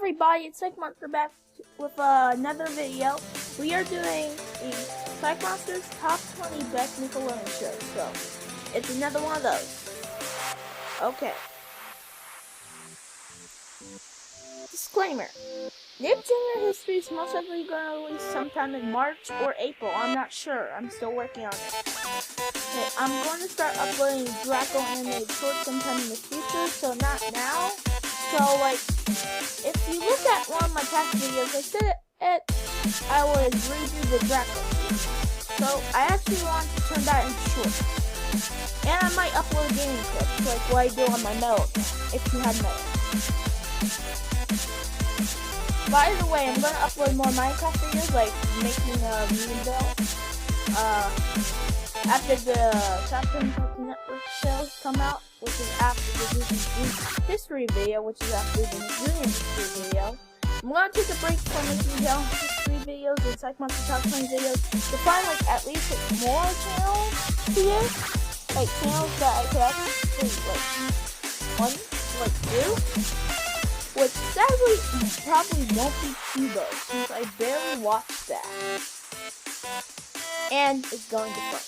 everybody, it's SikeMonster back with another video. We are doing the SikeMonster's Top 20 Best Nickelodeon Shows, so it's another one of those. Okay. Disclaimer. Nick Jr. History is most likely going to release sometime in March or April. I'm not sure. I'm still working on it. Okay, I'm going to start uploading Draco animated shorts sometime in the future, so not now. So, like, if you look at one of my past videos, I said I would redo the Draco. So, I actually want to turn that into shorts. And I might upload gaming clips, like what I do on my Metal account, if you have Metal. By the way, I'm going to upload more Minecraft videos, like making a Mutant Bell. After the Top 10 Cartoon Network shows come out, which is after the Disney history video, which is after the Nickelodeon history video. I'm going to take a break from making history videos and SikeMonster Top 20 videos to find like at least like, more channels here. Like channels that I could actually do. Which sadly probably won't be Cubo, since I barely watched that. And it's going to front.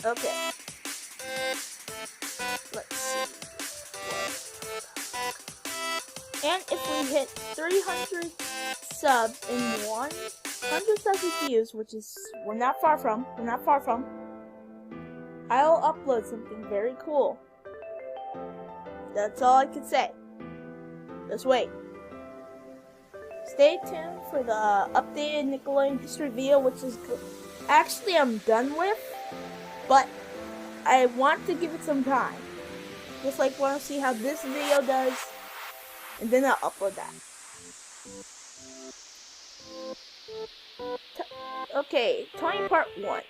Okay. Let's see. And if we hit 300 subs in 100,000 views, which is we're not far from, I'll upload something very cool. That's all I can say. Just wait. Stay tuned for the updated Nickelodeon history video, which is actually I'm done with, but I want to give it some time. Just like want to see how this video does, and then I'll upload that. Okay, 20 part 1.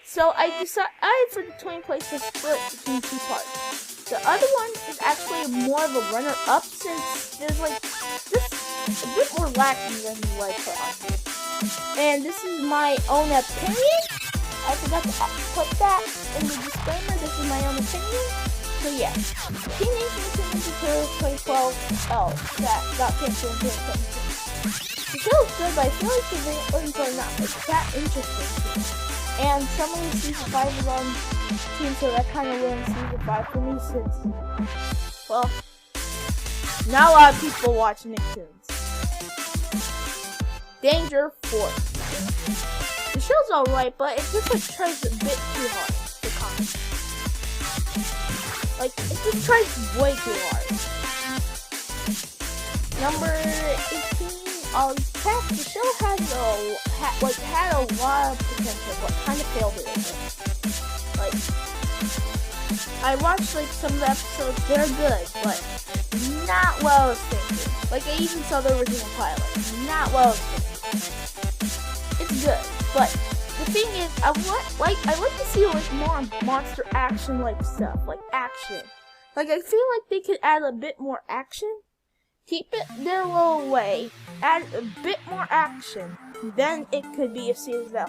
So I decided for the 20 place to split between 2 parts. The other one is actually more of a runner-up since there's like just a bit more lacking than what I put on here. And this is my own opinion. I forgot to put that in the disclaimer. This is my own opinion. So yeah, Teenage Mutant Ninja Turtles 2012. Oh, that got canceled in 2017. The show is good, but I feel like the villains are not like that interesting to me. And some of the season 5 is on team, so that kind of ruins season 5 for me since, well, not a lot of people watch Nicktoons. Danger Force. The show's alright, but it just like tries a bit too hard to comment. Like, it just tries way too hard. Number 18. The show had a lot of potential, but kind of failed it. Like, I watched like some of the episodes; they're good, but not what I was thinking. Like, I even saw the original pilot. Not what I was thinking. It's good, but the thing is, I like to see like more monster action like stuff, like action. Like, I feel like they could add a bit more action. Keep it their little way, add a bit more action, then it could be a series that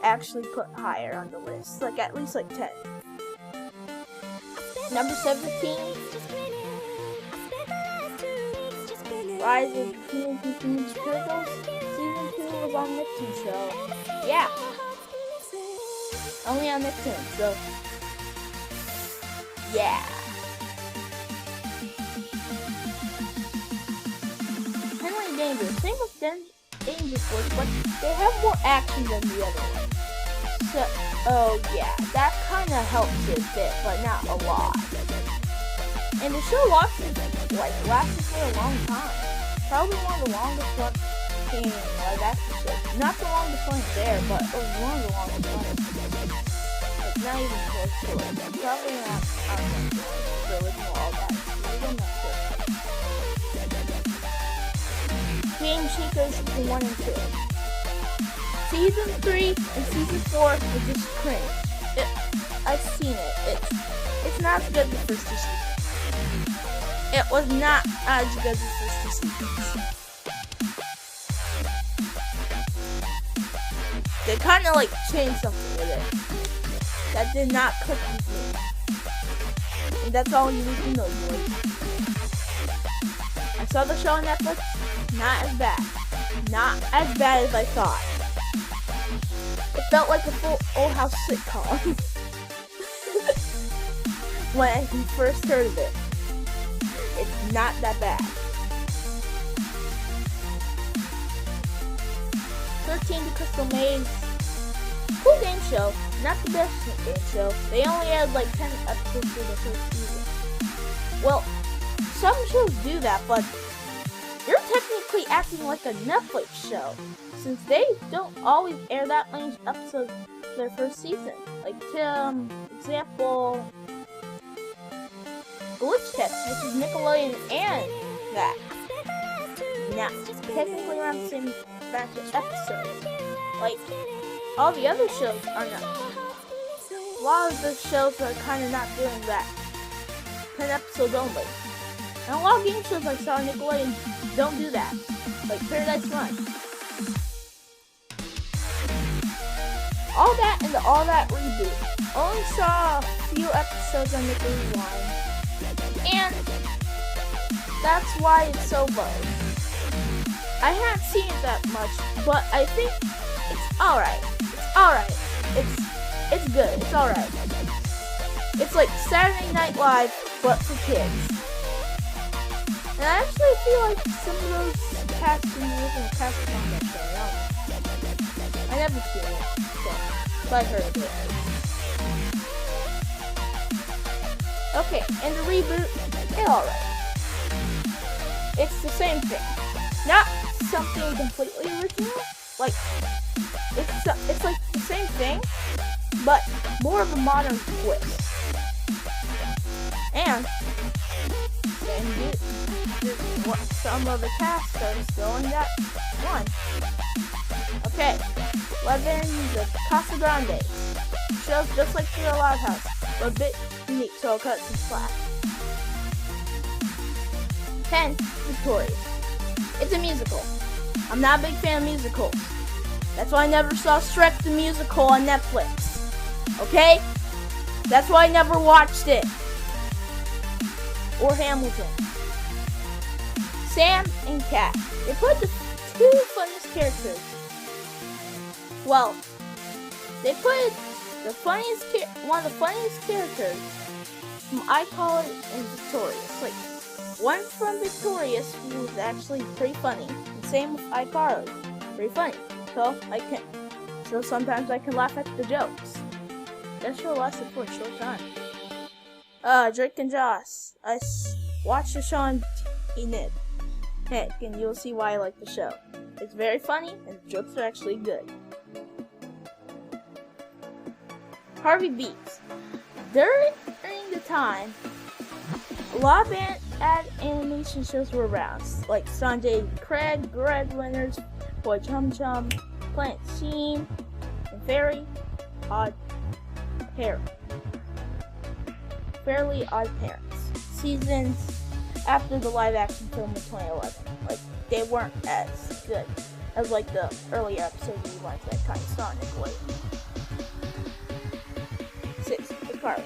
actually put higher on the list, like at least like 10. Number 17, Rise of the Teenage Mutant Ninja Turtles, Season 2 was on Nicktoon, so yeah, only on Nicktoon, so yeah. Danger. Same with Danger Force, but they have more action than the other one. So, oh yeah, that kind of helps it a bit, but not a lot. And the show lasted for a long time. Probably one of the longest ones in live action shows. Not the longest one there, but it was one of the longest ones. Like, not even close to it. Probably not the original all that. I'm not sure. Game Shakers Season 1 and 2. Season 3 and Season 4 were just cringe. I've seen it. It's not as good as the first 2 seasons. It was not as good as the first 2 seasons. They kind of like changed something with it that did not click with me. And that's all you need to know, boys. saw the show on Netflix. Not as bad. Not as bad as I thought. It felt like a full Old House sitcom. When I first heard of it. It's not that bad. 13 to Crystal Maze. Cool game show. Not the best game show. They only had like 10 episodes for the first season. Well, some shows do that, but you're technically acting like a Netflix show, since they don't always air that many episodes for their first season. Like, example, Glitch Test, which is Nickelodeon and that. Now, technically around the same batch of episodes. Like, all the other shows are not. A lot of the shows are kind of not doing that. 10 episodes only. And a lot of game shows I saw on Nickelodeon don't do that. Like Paradise Run. All That and the All That reboot. Only saw a few episodes on Nickelodeon. And that's why it's so low. I haven't seen it that much, but I think it's alright. It's alright. It's good. It's alright. It's like Saturday Night Live, but for kids. And I actually feel like some of those cast and original cast are on that show. I never seen it, so, but I heard of it. Okay, and the reboot, it's alright. It's the same thing. Not something completely original. Like, it's like the same thing, but more of a modern twist. And then some of the cast are still in that one. Okay, 11, the Casa Grande. Shows just like the Loud House, but a bit unique, so I'll cut some slack. 10, Victorious. It's a musical. I'm not a big fan of musicals. That's why I never saw Shrek the Musical on Netflix. Okay? That's why I never watched it. Or Hamilton. Sam and Cat. They put the two funniest characters. Well, they put one of the funniest characters from iCarly and Victorious. Like, one from Victorious who was actually pretty funny. And same with iCarly. Pretty funny. So sometimes I can laugh at the jokes. That show lasted for a short time. Drake and Josh. I watched the show on Enid. Heck, and you'll see why I like the show. It's very funny, and the jokes are actually good. Harvey Beats. During the time, a lot of animation shows were around, like Sanjay and Craig, Breadwinners, Boy Chum Chum, Planet Sheen, and Fairly Odd Parents. Seasons after the live-action film in 2011. Like, they weren't as good as like the earlier episodes we watched that kind of saw Nickelodeon. 6. The Carly.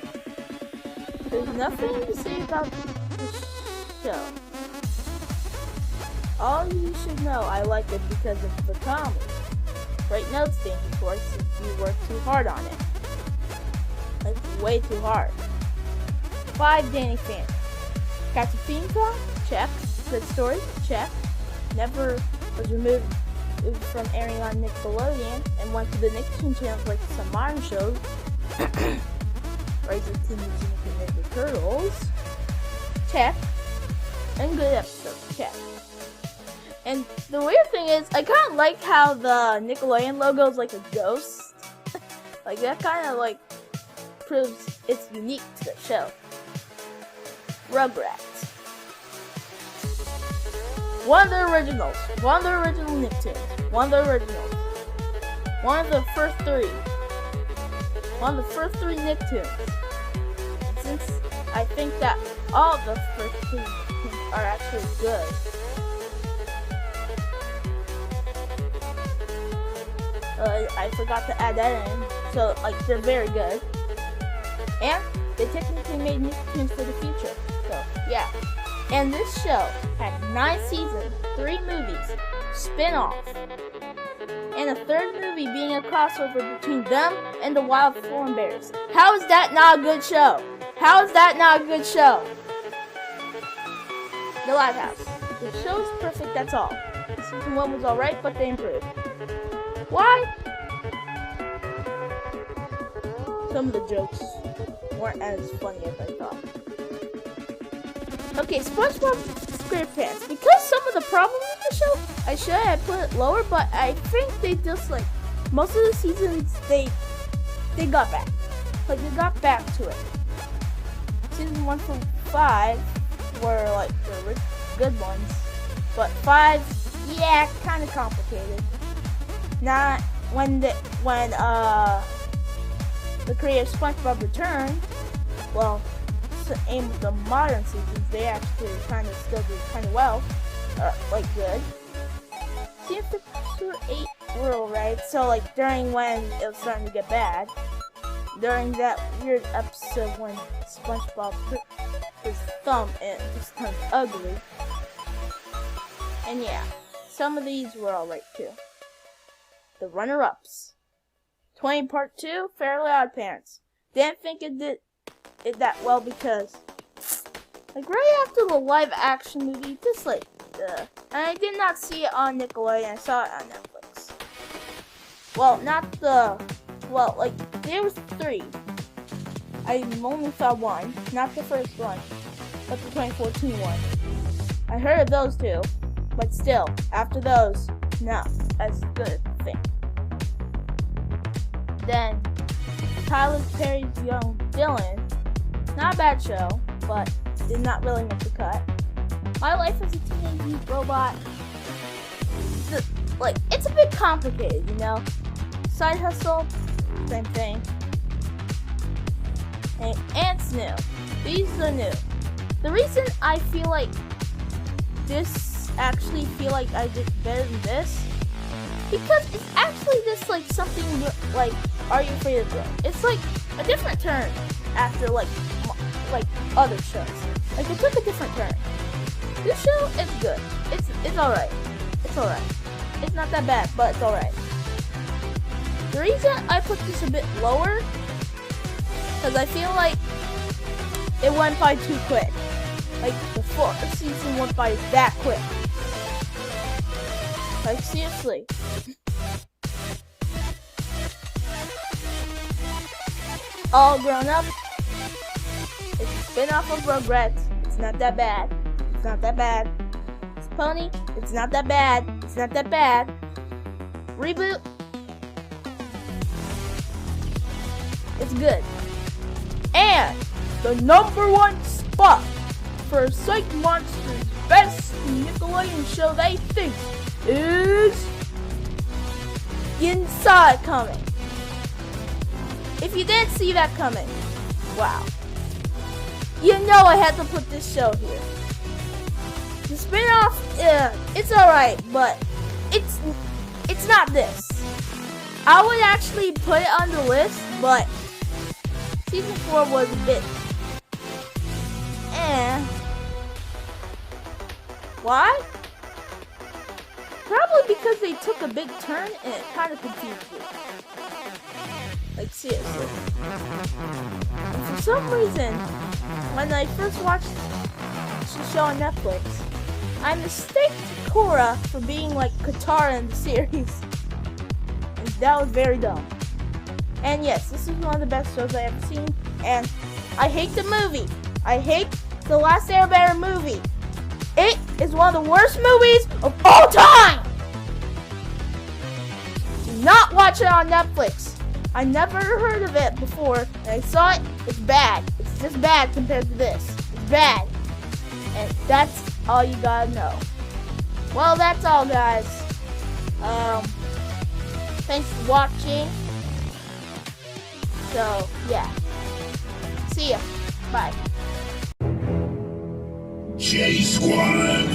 There's nothing to say about the show. All you should know, I like it because of the comedy. Great notes, Danny, of course, since you worked too hard on it. Like, way too hard. 5. Danny Fan. Catch a theme song? Check. Good story? Check. Never was removed from airing on Nickelodeon and went to the Nicktoons channels like some modern shows. Rise of Teenage Mutant Ninja Turtles. Check. And good episodes. Check. And the weird thing is, I kind of like how the Nickelodeon logo is like a ghost. Like, that kind of like proves it's unique to the show. Rugrats. One of the originals. One of the original Nicktoons. One of the originals. One of the first three. One of the first 3 Nicktoons. Since I think that all of the first 2 Nicktoons are actually good. I forgot to add that in. So, like, they're very good. And they technically made Nicktoons for the future. So, yeah. And this show had 9 seasons, 3 movies, spin-off, and a 3rd movie being a crossover between them and the Wild Thorn Bears. How is that not a good show? How is that not a good show? The Lighthouse. The show is perfect, that's all. Season 1 was alright, but they improved. Why? Some of the jokes weren't as funny as I thought. Okay, SpongeBob SquarePants. Because some of the problems with the show, I should have put it lower, but I think they just like most of the seasons they got back. Like they got back to it. Season 1 through 5 were like the good ones, but 5, yeah, kind of complicated. Not when the creator of SpongeBob returned. Well, aim with the modern seasons, they actually kind of still do kind of well, like good. Season 6 through 8 were alright. So like during when it was starting to get bad, during that weird episode when SpongeBob put his thumb and it just turned ugly. And yeah, some of these were alright too. The runner-ups. 20 Part 2, Fairly Odd Parents. Didn't think it did it that well because, like, right after the live-action movie, just like, and I did not see it on Nickelodeon, I saw it on Netflix. Well, like, there was 3. I only saw 1, not the first one, but the 2014 one. I heard of those 2, but still, after those, not as good a thing. Then, Tyler Perry's Young Dylan, not a bad show, but did not really make the cut. My Life as a Teenage Robot, like, it's a bit complicated, you know? Side Hustle, same thing. And it's new. These are new. The reason I feel like I did better than this, because it's actually just like something like Are You Afraid of Growth? It's like a different turn after like other shows. Like it took a different turn. This show is good. It's alright. It's alright. It's not that bad, but it's alright. The reason I put this a bit lower, because I feel like it went by too quick. Like the 4th season went by that quick. Like seriously. All Grown Up. It's a spin-off of Rugrats. It's not that bad. It's not that bad. It's Pony. It's not that bad. It's not that bad. Reboot. It's good. And the #1 spot for SikeMonster's best Nickelodeon show they think is Inside Coming. If you didn't see that coming, wow. You know I had to put this show here. The spin-off, it's alright, but it's not this. I would actually put it on the list, but season 4 was a bit Why? Probably because they took a big turn and it kind of confused me. Like, seriously. And for some reason, when I first watched the show on Netflix, I mistaked Korra for being like Katara in the series. And that was very dumb. And yes, this is one of the best shows I've ever seen. And I hate the movie. I hate the Last Airbender movie. It is one of the worst movies of all time! Do not watch it on Netflix. I never heard of it before, and I saw it. It's bad. It's just bad compared to this. It's bad. And that's all you gotta know. Well, that's all, guys. Thanks for watching. So, yeah. See ya. Bye. J Squad.